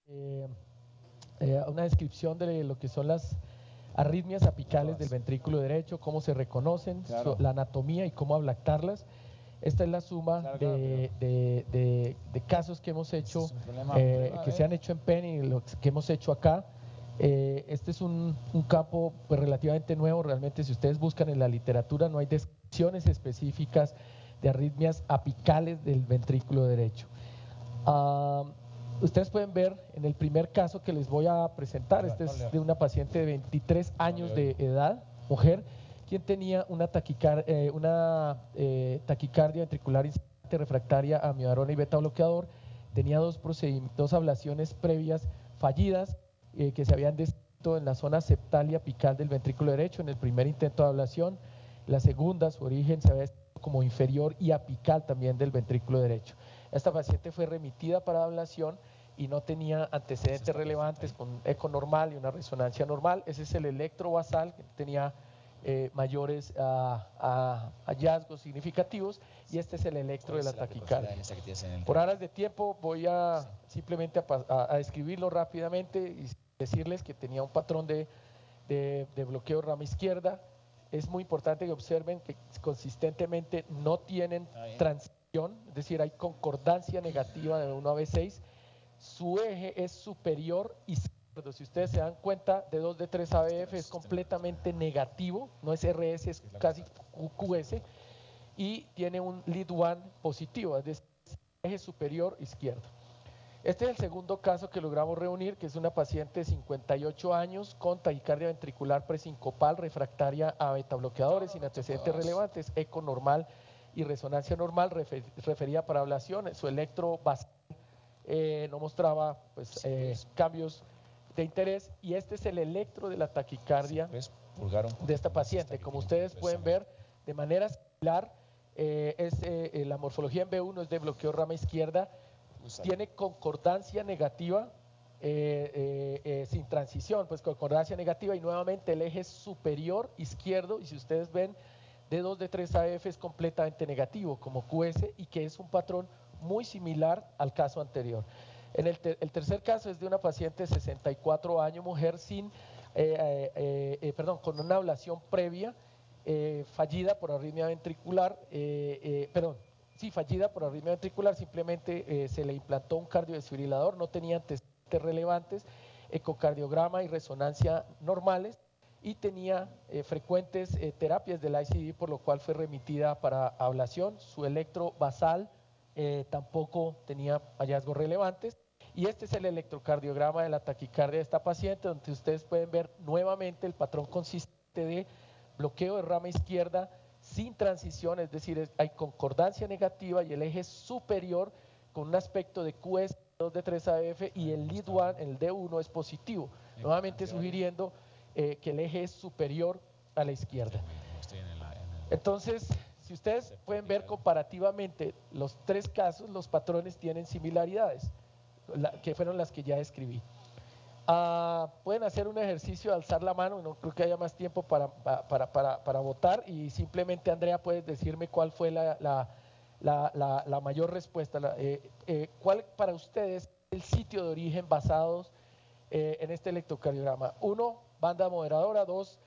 eh, una descripción de lo que son las arritmias apicales del ventrículo derecho, cómo se reconocen, la anatomía y cómo ablactarlas. Esta es la suma de casos que hemos hecho, que se han hecho en PEN y lo que hemos hecho acá. Este es un campo pues, relativamente nuevo. Realmente, si ustedes buscan en la literatura, no hay descripciones específicas de arritmias apicales del ventrículo derecho. Ustedes pueden ver en el primer caso que les voy a presentar, este es de una paciente de 23 años de edad, mujer, quien tenía una taquicardia ventricular incesante refractaria a amiodarona y beta bloqueador, tenía dos ablaciones previas fallidas que se habían descrito en la zona septal y apical del ventrículo derecho en el primer intento de ablación. La segunda, su origen se había descrito como inferior y apical también del ventrículo derecho. Esta paciente fue remitida para ablación y no tenía antecedentes relevantes con eco normal y una resonancia normal. Ese es el electrovasal, que tenía mayores hallazgos significativos, y este es el electro de la taquicardia. Por horas de tiempo voy a simplemente a describirlo rápidamente y decirles que tenía un patrón de bloqueo rama izquierda. Es muy importante que observen que consistentemente no tienen transición, es decir, hay concordancia negativa de 1 a B6. Su eje es superior izquierdo. Si ustedes se dan cuenta, de 2 de 3 ABF es completamente negativo, no es RS, es casi QS, y tiene un lead 1 positivo, es decir, eje superior izquierdo. Este es el segundo caso que logramos reunir, que es una paciente de 58 años con taquicardia ventricular presincopal refractaria a betabloqueadores sin antecedentes relevantes, eco normal y resonancia normal, referida para ablación. Su electro basal no mostraba pues, cambios de interés, y este es el electro de la taquicardia de esta paciente. Como ustedes pueden ver, de manera similar, la morfología en B1 es de bloqueo rama izquierda, tiene concordancia negativa sin transición, pues concordancia negativa, y nuevamente el eje superior izquierdo, y si ustedes ven, de 2 de 3 AF es completamente negativo como QS, y que es un patrón muy similar al caso anterior. El tercer caso es de una paciente de 64 años, mujer con una ablación previa fallida por arritmia ventricular, fallida por arritmia ventricular, simplemente se le implantó un cardiodesfibrilador, no tenía antecedentes relevantes, ecocardiograma y resonancia normales, y tenía frecuentes terapias del ICD, por lo cual fue remitida para ablación. Su electro basal tampoco tenía hallazgos relevantes, y este es el electrocardiograma de la taquicardia de esta paciente, donde ustedes pueden ver nuevamente el patrón consistente de bloqueo de rama izquierda sin transición, es decir, hay concordancia negativa y el eje superior con un aspecto de QS 2 de 3 AF, y el lead 1, el D1, es positivo, nuevamente sugiriendo que el eje es superior a la izquierda. Entonces, si ustedes pueden ver comparativamente los tres casos, los patrones tienen similaridades, que fueron las que ya describí. Pueden hacer un ejercicio de alzar la mano, no creo que haya más tiempo para votar, y simplemente, Andrea, puedes decirme cuál fue la mayor respuesta. ¿Cuál para ustedes es el sitio de origen basados en este electrocardiograma? 1, banda moderadora; 2,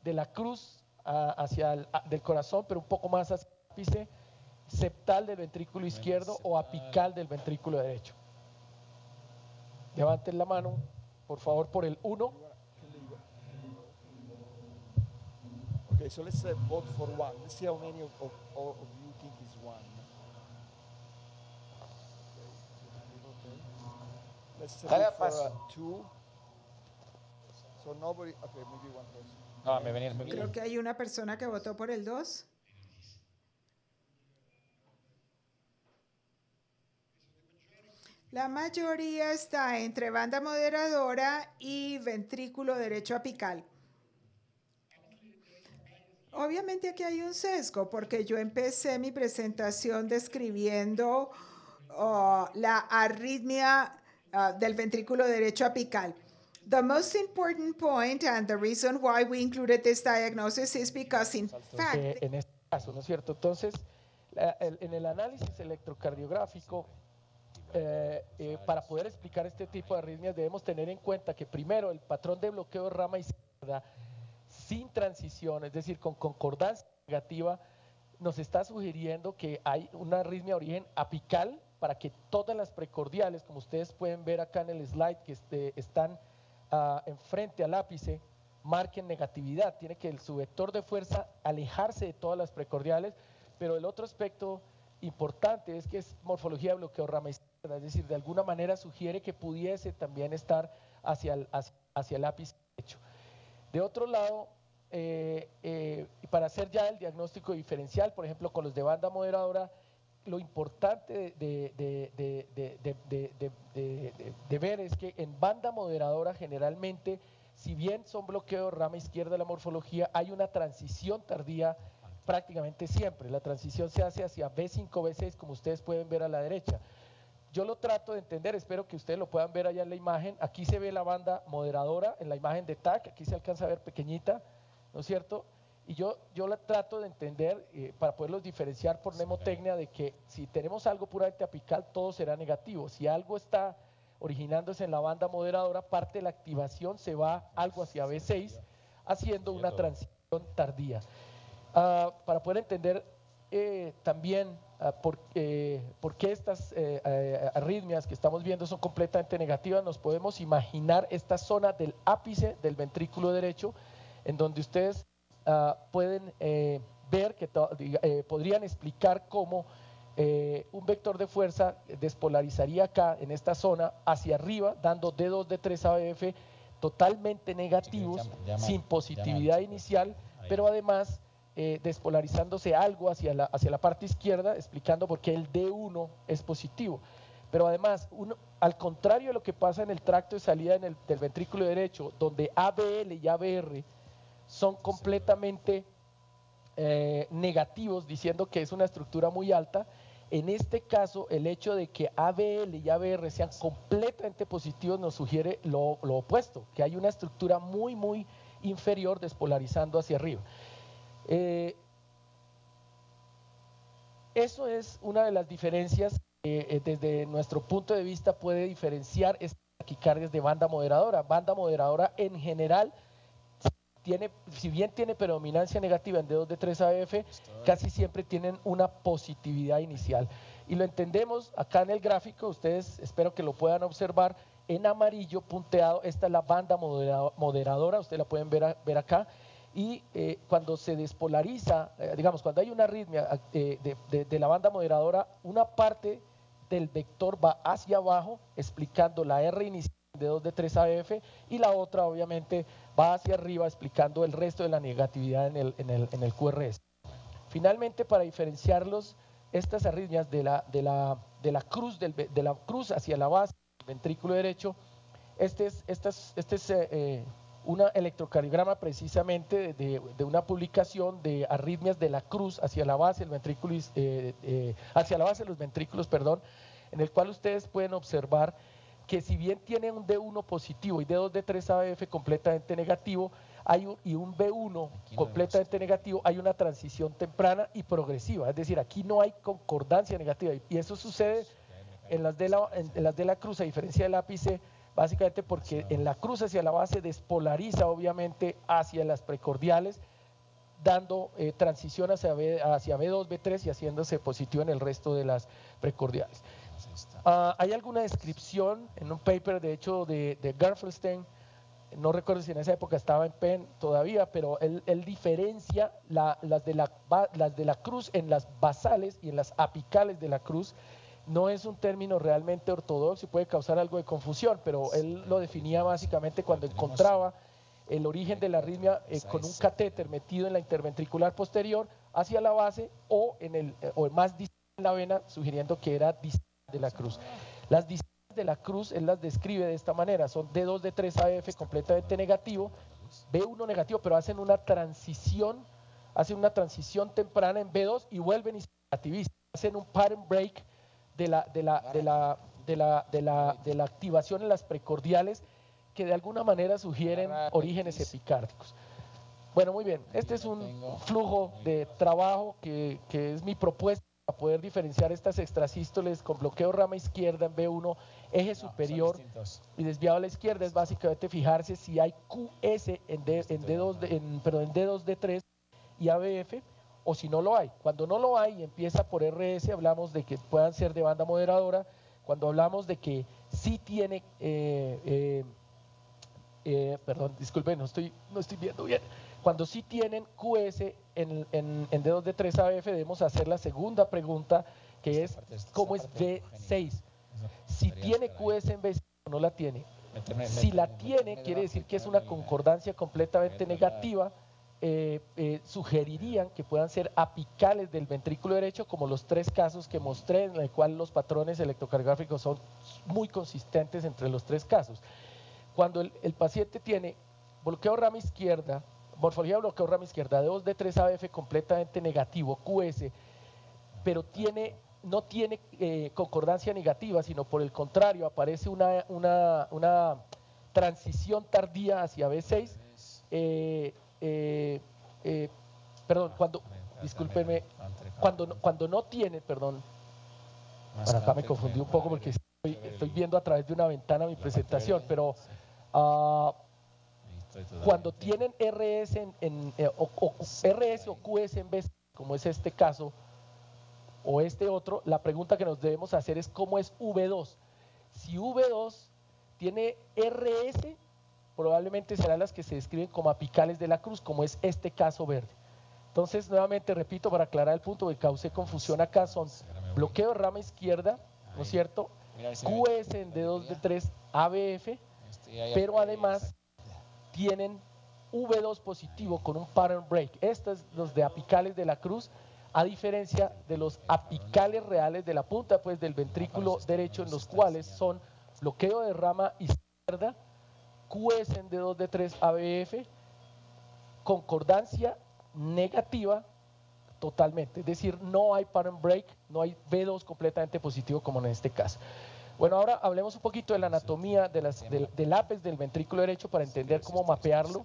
de la cruz del corazón, pero un poco más hacia el ápice, septal del ventrículo izquierdo o apical del ventrículo derecho. Levanten la mano, por favor, por el 1. Okay, so let's vote for 1. Let's see how many of you think is 1. Let's vote for 2. So nobody, okay, maybe one person. Creo que hay una persona que votó por el 2. La mayoría está entre banda moderadora y ventrículo derecho apical. Obviamente aquí hay un sesgo, porque yo empecé mi presentación describiendo la arritmia del ventrículo derecho apical. The most important point and the reason why we included this diagnosis is because, in fact, en este caso, ¿no es cierto? Entonces, en el análisis electrocardiográfico, para poder explicar este tipo de arritmias debemos tener en cuenta que primero el patrón de bloqueo de rama izquierda sin transición, es decir, con concordancia negativa, nos está sugiriendo que hay una arritmia de origen apical para que todas las precordiales, como ustedes pueden ver acá en el slide que están enfrente al ápice, marquen negatividad. Tiene que su vector de fuerza alejarse de todas las precordiales, pero el otro aspecto importante es que es morfología de bloqueo rama izquierda, es decir, de alguna manera sugiere que pudiese también estar hacia el ápice derecho. De otro lado, para hacer ya el diagnóstico diferencial, por ejemplo, con los de banda moderadora, lo importante de ver es que en banda moderadora generalmente, si bien son bloqueos rama izquierda de la morfología, hay una transición tardía prácticamente siempre. La transición se hace hacia B5, B6, como ustedes pueden ver a la derecha. Yo lo trato de entender, espero que ustedes lo puedan ver allá en la imagen. Aquí se ve la banda moderadora en la imagen de TAC, aquí se alcanza a ver pequeñita, ¿no es cierto? Y yo la trato de entender para poderlos diferenciar por mnemotecnia de que si tenemos algo puramente apical, todo será negativo. Si algo está originándose en la banda moderadora, parte de la activación se va algo hacia B6, haciendo una transición tardía. Para poder entender también por qué estas arritmias que estamos viendo son completamente negativas, nos podemos imaginar esta zona del ápice del ventrículo derecho, en donde ustedes pueden ver que podrían explicar cómo un vector de fuerza despolarizaría acá en esta zona hacia arriba, dando D2, D3 ABF totalmente negativos, sin positividad inicial, pero además despolarizándose algo hacia la parte izquierda, explicando por qué el D1 es positivo. Pero además, al contrario de lo que pasa en el tracto de salida del ventrículo derecho, donde ABL y ABR son completamente negativos, diciendo que es una estructura muy alta, en este caso el hecho de que ABL y ABR sean completamente positivos nos sugiere lo opuesto, que hay una estructura muy, muy inferior despolarizando hacia arriba. Eso es una de las diferencias que desde nuestro punto de vista puede diferenciar estas taquicardias de banda moderadora. Banda moderadora en general, si bien tiene predominancia negativa en D2, D3 AF, casi siempre tienen una positividad inicial. Y lo entendemos acá en el gráfico, ustedes espero que lo puedan observar, en amarillo punteado, esta es la banda moderadora, ustedes la pueden ver acá. Y cuando se despolariza, digamos, cuando hay una arritmia de la banda moderadora, una parte del vector va hacia abajo, explicando la R inicial de 2 de 3 AF, y la otra obviamente va hacia arriba, explicando el resto de la negatividad en el QRS. Finalmente, para diferenciarlos, estas arritmias de la cruz hacia la base del ventrículo derecho, este es un electrocardiograma precisamente de una publicación de arritmias de la cruz hacia la base del ventrículo, hacia la base de los ventrículos, perdón, en el cual ustedes pueden observar que si bien tiene un D1 positivo y D2, D3 AF completamente negativo, y un B1 completamente negativo, hay una transición temprana y progresiva, es decir, aquí no hay concordancia negativa, y eso sucede en las de la cruz, a diferencia del ápice, básicamente porque en la cruz hacia la base despolariza obviamente hacia las precordiales, dando transición hacia B2, B3 y haciéndose positivo en el resto de las precordiales. Hay alguna descripción en un paper, de hecho, de Gerfelstein, no recuerdo si en esa época estaba en Penn todavía, pero él diferencia las de la cruz en las basales y en las apicales de la cruz. No es un término realmente ortodoxo y puede causar algo de confusión, pero él lo definía básicamente cuando encontraba el origen de la arritmia con un catéter metido en la interventricular posterior hacia la base o más distal en la vena, sugiriendo que era distal de la cruz. Las distales de la cruz él las describe de esta manera: son D2, D3 AF completamente negativo, B1 negativo, pero hacen una transición temprana en B2 y vuelven y se negativizan, hacen un pattern break de la activación en las precordiales, que de alguna manera sugieren orígenes epicárdicos. Bueno, muy bien, este es un flujo de trabajo que es mi propuesta para poder diferenciar estas extrasístoles con bloqueo rama izquierda en B1, eje superior y desviado a la izquierda, es básicamente fijarse si hay QS en D2, D3 y ABF, o si no lo hay. Cuando no lo hay y empieza por RS, hablamos de que puedan ser de banda moderadora. Cuando hablamos de que sí tiene, perdón, disculpen, no estoy viendo bien. Cuando sí tienen QS en D2, D3 ABF, debemos hacer la segunda pregunta, que es ¿cómo es B6? Si tiene QS en B6 o no la tiene. Si la tiene, quiere decir que es una concordancia completamente negativa. Sugerirían que puedan ser apicales del ventrículo derecho, como los 3 casos que mostré, en el cual los patrones electrocardiográficos son muy consistentes entre los 3 casos. Cuando el paciente tiene bloqueo rama izquierda, morfología de bloqueo rama izquierda, D2, D3 ABF completamente negativo, QS, pero no tiene concordancia negativa, sino por el contrario, aparece una transición tardía hacia B6, perdón, cuando no tiene, perdón, bueno, acá me confundí un poco porque estoy viendo a través de una ventana mi presentación, pero cuando tienen RS RS o QS en B6, como es este caso, o este otro, la pregunta que nos debemos hacer es ¿cómo es V2? Si V2 tiene RS, probablemente serán las que se describen como apicales de la cruz, como es este caso verde. Entonces, nuevamente repito, para aclarar el punto que causé confusión acá, son bloqueo de rama izquierda, ¿no es cierto? QS en D2, D3, ABF, pero además tienen V2 positivo con un pattern break. Estos los de apicales de la cruz, a diferencia de los apicales reales de la punta pues del ventrículo derecho, en los cuales son bloqueo de rama izquierda, QS en D2, D3, ABF, concordancia negativa totalmente, es decir, no hay pattern break, no hay V2 completamente positivo como en este caso. Bueno, ahora hablemos un poquito de la anatomía del ápex del ventrículo derecho para entender cómo mapearlo.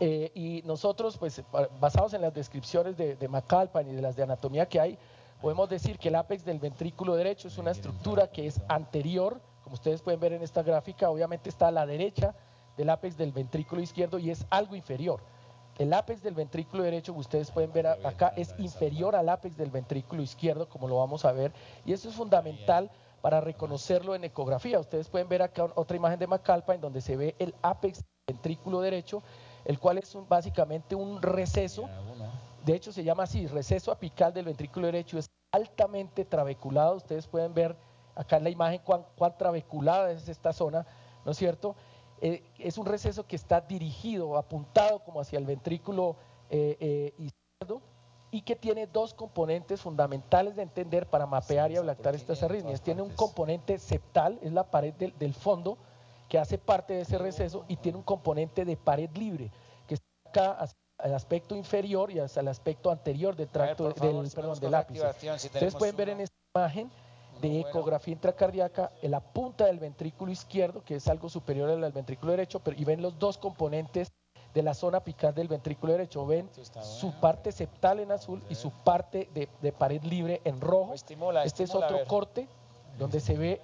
Y nosotros, pues, basados en las descripciones de McAlpine y de las de anatomía que hay, podemos decir que el ápex del ventrículo derecho es una estructura que es anterior, como ustedes pueden ver en esta gráfica, obviamente está a la derecha del ápex del ventrículo izquierdo y es algo inferior. El ápex del ventrículo derecho, que ustedes pueden ver acá, es inferior al ápex del ventrículo izquierdo, como lo vamos a ver, y eso es fundamental para reconocerlo en ecografía. Ustedes pueden ver acá otra imagen de McAlpine donde se ve el ápex del ventrículo derecho, el cual es básicamente un receso, de hecho se llama así, receso apical del ventrículo derecho, es altamente trabeculado. Ustedes pueden ver acá en la imagen cuán trabeculada es esta zona, ¿no es cierto? Es un receso que está dirigido, apuntado como hacia el ventrículo izquierdo, y que tiene 2 componentes fundamentales de entender para mapear y ablactar estas arritmias. Tiene un componente septal, es la pared del fondo, que hace parte de ese receso, y tiene un componente de pared libre, que está acá hacia el aspecto inferior y hacia el aspecto anterior del tracto del ápice. Ustedes pueden ver en esta imagen de ecografía intracardíaca en la punta del ventrículo izquierdo, que es algo superior al ventrículo derecho, y ven los 2 componentes de la zona apical del ventrículo derecho. Ven su parte septal en azul y su parte de pared libre en rojo. Este es otro corte donde se ve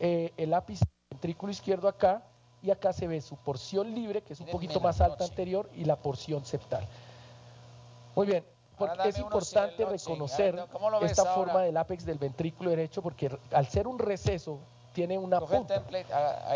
el ápice del ventrículo izquierdo acá, y acá se ve su porción libre, que es un poquito más alta anterior, y la porción septal. Muy bien. Porque es importante reconocer esta forma del ápex del ventrículo derecho, porque al ser un receso tiene una punta,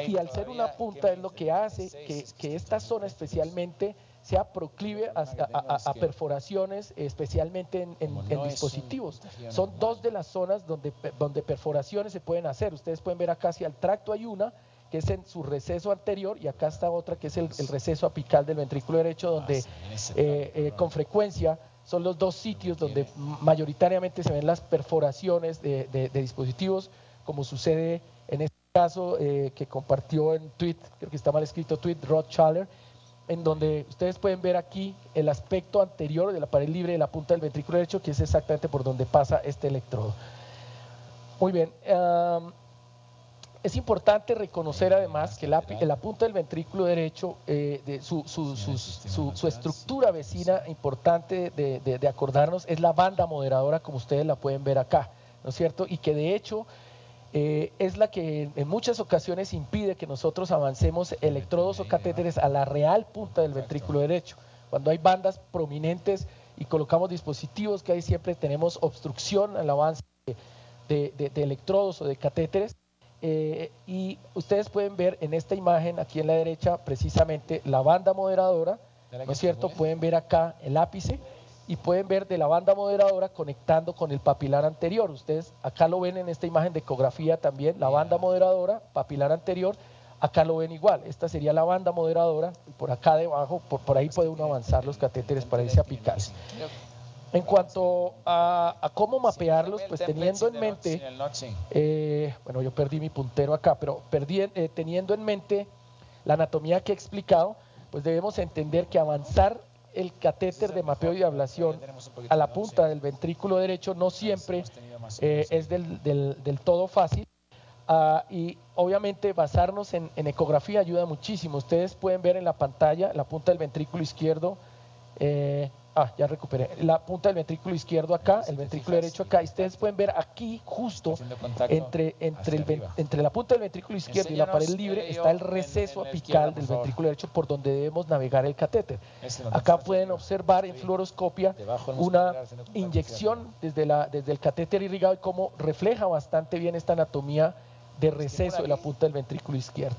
y al ser una punta es lo que hace que esta zona especialmente sea proclive a perforaciones, especialmente en dispositivos. Son 2 de las zonas donde perforaciones se pueden hacer. Ustedes pueden ver acá hacia el tracto hay una, que es en su receso anterior, y acá está otra que es el receso apical del ventrículo derecho, donde con frecuencia son los 2 sitios donde mayoritariamente se ven las perforaciones de dispositivos, como sucede en este caso que compartió en tweet, creo que está mal escrito, tweet Rod Schaller, en donde ustedes pueden ver aquí el aspecto anterior de la pared libre de la punta del ventrículo derecho, que es exactamente por donde pasa este electrodo. Muy bien. Es importante reconocer además que la punta del ventrículo derecho, su estructura vecina importante de acordarnos es la banda moderadora, como ustedes la pueden ver acá, ¿no es cierto? Y que de hecho es la que en muchas ocasiones impide que nosotros avancemos electrodos o catéteres a la real punta del ventrículo derecho. Cuando hay bandas prominentes y colocamos dispositivos que ahí siempre tenemos obstrucción al avance de electrodos o de catéteres. Y ustedes pueden ver en esta imagen aquí en la derecha precisamente la banda moderadora, ¿no es cierto? Pueden ver acá el ápice y pueden ver de la banda moderadora conectando con el papilar anterior. Ustedes acá lo ven en esta imagen de ecografía también, la banda moderadora, papilar anterior, acá lo ven igual. Esta sería la banda moderadora y por acá debajo, por ahí puede uno avanzar los catéteres para irse apicales. En cuanto a cómo mapearlos, pues teniendo en mente, bueno, yo perdí mi puntero acá, pero teniendo en mente la anatomía que he explicado, pues debemos entender que avanzar el catéter de mapeo y ablación a la punta del ventrículo derecho no siempre es del todo fácil. Y obviamente basarnos en ecografía ayuda muchísimo. Ustedes pueden ver en la pantalla la punta del ventrículo izquierdo, ya recuperé, la punta del ventrículo izquierdo acá, el ventrículo derecho acá, y ustedes pueden ver aquí justo entre la punta del ventrículo izquierdo y la pared libre está el receso apical del ventrículo derecho por donde debemos navegar el catéter. Acá pueden observar en fluoroscopia una inyección desde el catéter irrigado y cómo refleja bastante bien esta anatomía de receso de la punta del ventrículo izquierdo.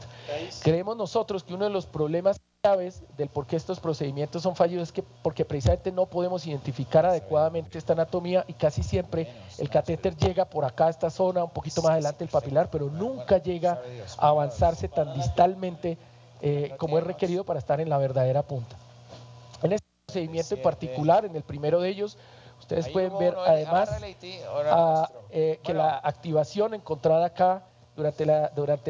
Creemos nosotros que uno de los problemas claves del por qué estos procedimientos son fallidos es que porque precisamente no podemos identificar adecuadamente esta anatomía y casi siempre el catéter llega por acá a esta zona, un poquito más adelante el papilar, pero nunca llega a avanzarse tan distalmente como es requerido para estar en la verdadera punta. En este procedimiento en particular, en el primero de ellos, ustedes pueden ver además que la activación encontrada acá durante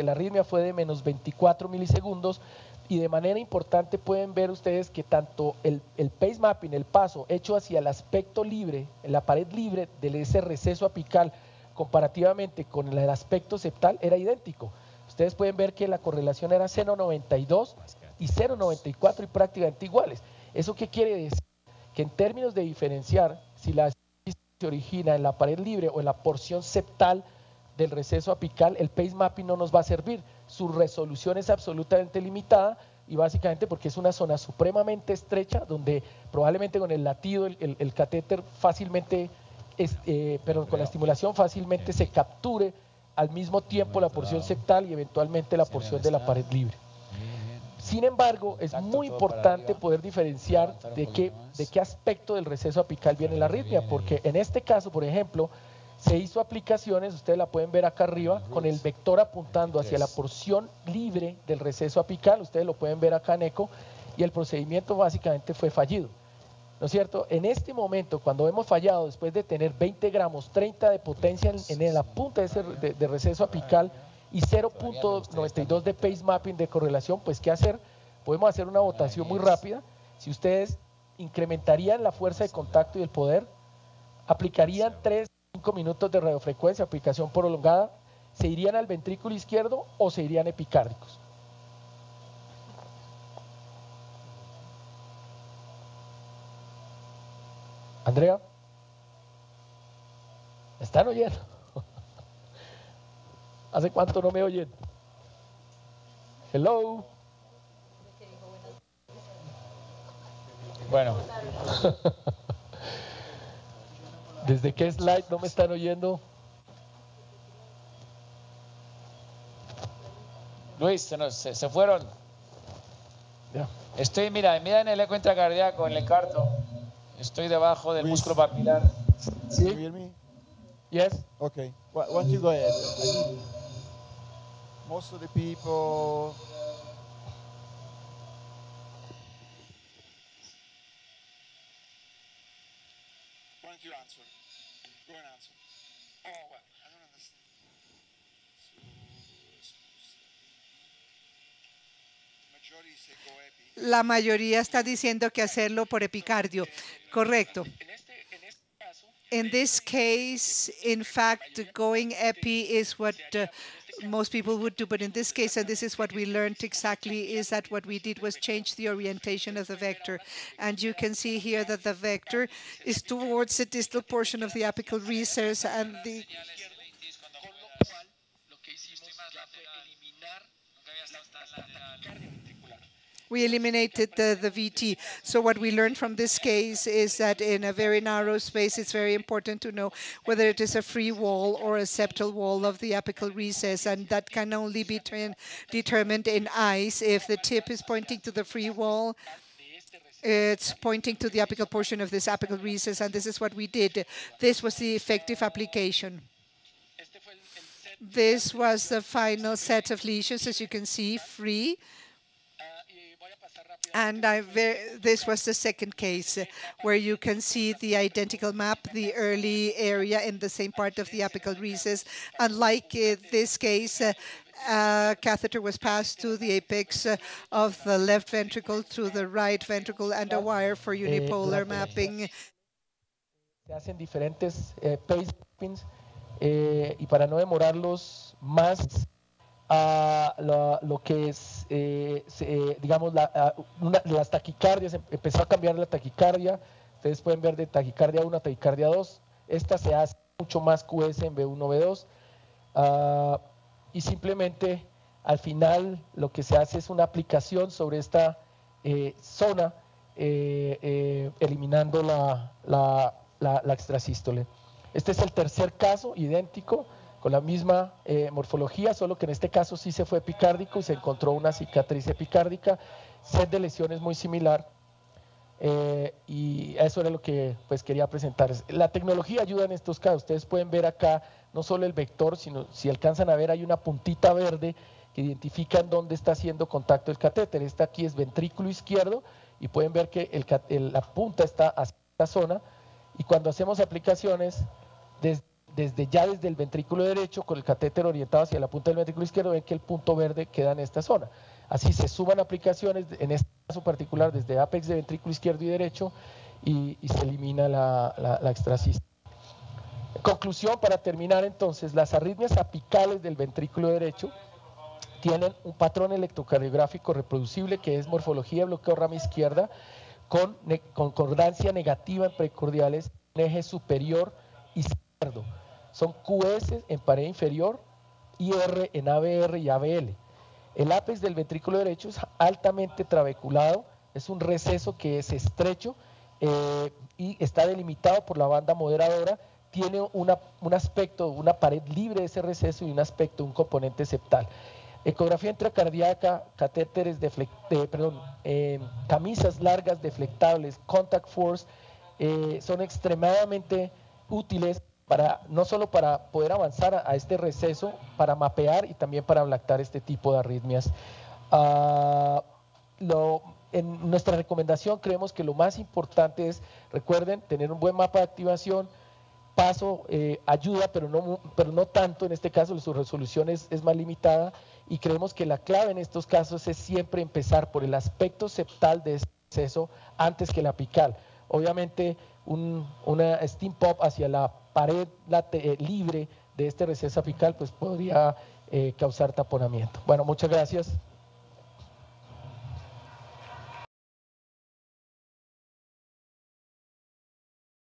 la arritmia fue de menos 24 milisegundos. Y de manera importante pueden ver ustedes que tanto el pace mapping, el paso hecho hacia el aspecto libre, en la pared libre de ese receso apical comparativamente con el aspecto septal era idéntico. Ustedes pueden ver que la correlación era 0.92 y 0.94 y prácticamente iguales. ¿Eso qué quiere decir? Que en términos de diferenciar si la se origina en la pared libre o en la porción septal del receso apical, el pace mapping no nos va a servir. Su resolución es absolutamente limitada y básicamente porque es una zona supremamente estrecha donde probablemente con el latido el catéter fácilmente, con la estimulación fácilmente se capture al mismo tiempo la porción septal y eventualmente la porción de la pared libre. Sin embargo, es muy importante poder diferenciar de qué aspecto del receso apical viene la arritmia, porque en este caso, por ejemplo, se hizo aplicaciones, ustedes la pueden ver acá arriba, con el vector apuntando hacia la porción libre del receso apical, ustedes lo pueden ver acá en eco, y el procedimiento básicamente fue fallido, ¿no es cierto? En este momento, cuando hemos fallado, después de tener 20 gramos, 30 de potencia en la punta de receso apical y 0.92 de pace mapping de correlación, pues ¿qué hacer? Podemos hacer una votación muy rápida. Si ustedes incrementarían la fuerza de contacto y el poder, aplicarían 3-5 minutos de radiofrecuencia, aplicación prolongada, ¿se irían al ventrículo izquierdo o se irían epicárdicos? Andrea, ¿me están oyendo? ¿Hace cuánto no me oyen? Hello. Bueno. ¿Desde qué slide no me están oyendo? Luis, se fueron. Ya. Estoy, mira en el eco intracardíaco, en el carto. Estoy debajo del músculo papilar. ¿Sí? You hear me? Yes. Okay. Why don't you go ahead? Most of the people. Why don't you answer? Go and answer. Oh, well, I don't understand. La mayoría está diciendo que hacerlo por epicardio. Correcto. In this case, in fact, going epi is what most people would do, but in this case, and this is what we learned exactly, is that what we did was change the orientation of the vector. And you can see here that the vector is towards the distal portion of the apical recess, and we eliminated the VT. So what we learned from this case is that in a very narrow space, it's very important to know whether it is a free wall or a septal wall of the apical recess, and that can only be determined in eyes. If the tip is pointing to the free wall, it's pointing to the apical portion of this apical recess, and this is what we did. This was the effective application. This was the final set of lesions, as you can see, free. And this was the second case where you can see the identical map, the early area in the same part of the apical recess. Unlike this case, catheter was passed to the apex of the left ventricle to the right ventricle and a wire for unipolar mapping. Se hacen diferentes pace mappings y para no demorarlos más, lo que es, digamos, las taquicardias, empezó a cambiar la taquicardia. Ustedes pueden ver de taquicardia 1 a taquicardia 2. Esta se hace mucho más QS en B1, B2. Y simplemente al final lo que se hace es una aplicación sobre esta zona, eliminando la extrasístole. Este es el tercer caso, idéntico, con la misma morfología, solo que en este caso sí se fue epicárdico y se encontró una cicatriz epicárdica, set de lesiones muy similar, y eso era lo que pues quería presentarles. La tecnología ayuda en estos casos. Ustedes pueden ver acá no solo el vector, sino si alcanzan a ver hay una puntita verde que identifica en dónde está haciendo contacto el catéter. Esta aquí es ventrículo izquierdo y pueden ver que la punta está hacia esta zona, y cuando hacemos aplicaciones desde el ventrículo derecho con el catéter orientado hacia la punta del ventrículo izquierdo, ven que el punto verde queda en esta zona. Así se suman aplicaciones, en este caso particular desde apex de ventrículo izquierdo y derecho, y se elimina la extrasístole. Conclusión, para terminar entonces, las arritmias apicales del ventrículo derecho tienen un patrón electrocardiográfico reproducible que es morfología de bloqueo rama izquierda con concordancia negativa en precordiales en eje superior izquierdo. Son QS en pared inferior, IR en ABR y ABL. El ápex del ventrículo derecho es altamente trabeculado, es un receso que es estrecho y está delimitado por la banda moderadora. Tiene un aspecto, una pared libre de ese receso y un aspecto, un componente septal. Ecografía intracardíaca, catéteres camisas largas deflectables, contact force, son extremadamente útiles no solo para poder avanzar a este receso, para mapear y también para ablactar este tipo de arritmias. En nuestra recomendación creemos que lo más importante es, recuerden, tener un buen mapa de activación. Paso ayuda, pero no tanto. En este caso su resolución es más limitada, y creemos que la clave en estos casos es siempre empezar por el aspecto septal de ese receso antes que la apical. Obviamente una steam pop hacia la pared libre de este receso apical pues podría causar taponamiento. Bueno, muchas gracias.